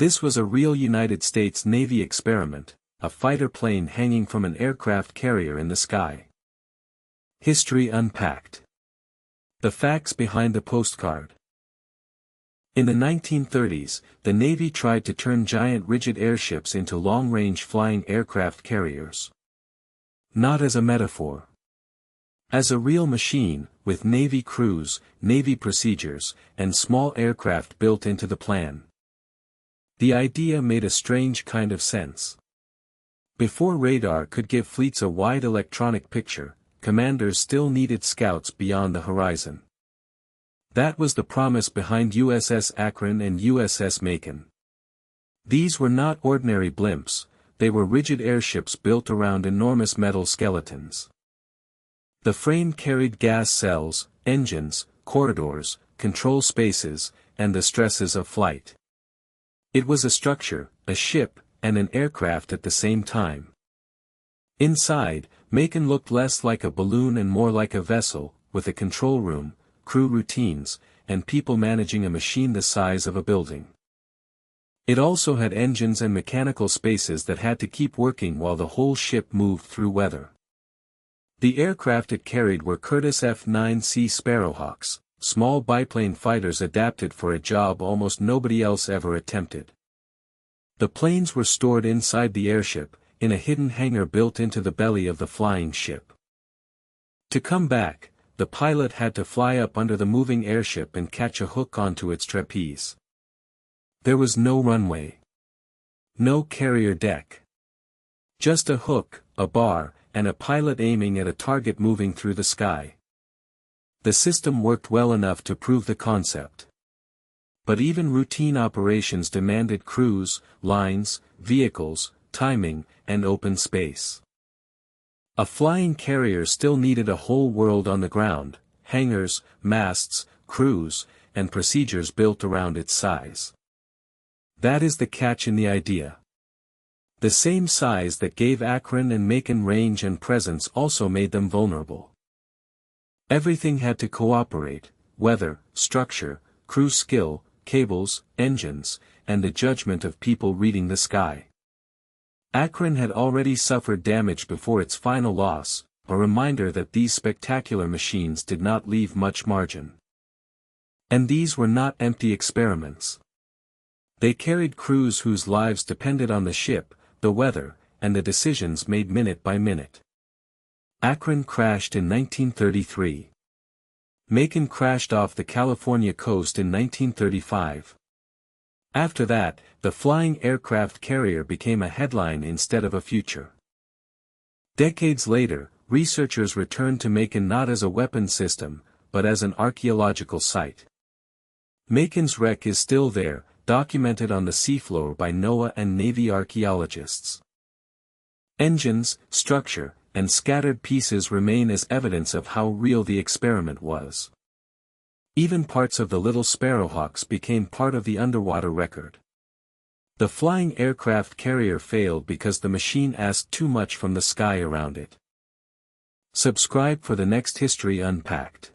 This was a real United States Navy experiment, a fighter plane hanging from an aircraft carrier in the sky. History Unpacked. The facts behind the postcard. In the 1930s, the Navy tried to turn giant rigid airships into long-range flying aircraft carriers. Not as a metaphor. As a real machine, with Navy crews, Navy procedures, and small aircraft built into the plan. The idea made a strange kind of sense. Before radar could give fleets a wide electronic picture, commanders still needed scouts beyond the horizon. That was the promise behind USS Akron and USS Macon. These were not ordinary blimps, they were rigid airships built around enormous metal skeletons. The frame carried gas cells, engines, corridors, control spaces, and the stresses of flight. It was a structure, a ship, and an aircraft at the same time. Inside, Macon looked less like a balloon and more like a vessel, with a control room, crew routines, and people managing a machine the size of a building. It also had engines and mechanical spaces that had to keep working while the whole ship moved through weather. The aircraft it carried were Curtiss F9C Sparrowhawks, small biplane fighters adapted for a job almost nobody else ever attempted. The planes were stored inside the airship, in a hidden hangar built into the belly of the flying ship. To come back, the pilot had to fly up under the moving airship and catch a hook onto its trapeze. There was no runway. No carrier deck. Just a hook, a bar, and a pilot aiming at a target moving through the sky. The system worked well enough to prove the concept. But even routine operations demanded crews, lines, vehicles, timing, and open space. A flying carrier still needed a whole world on the ground, hangars, masts, crews, and procedures built around its size. That is the catch in the idea. The same size that gave Akron and Macon range and presence also made them vulnerable. Everything had to cooperate: weather, structure, crew skill, cables, engines, and the judgment of people reading the sky. Akron had already suffered damage before its final loss, a reminder that these spectacular machines did not leave much margin. And these were not empty experiments. They carried crews whose lives depended on the ship, the weather, and the decisions made minute by minute. Akron crashed in 1933. Macon crashed off the California coast in 1935. After that, the flying aircraft carrier became a headline instead of a future. Decades later, researchers returned to Macon not as a weapon system, but as an archaeological site. Macon's wreck is still there, documented on the seafloor by NOAA and Navy archaeologists. Engines, structure, and scattered pieces remain as evidence of how real the experiment was. Even parts of the little Sparrowhawks became part of the underwater record. The flying aircraft carrier failed because the machine asked too much from the sky around it. Subscribe for the next History Unpacked.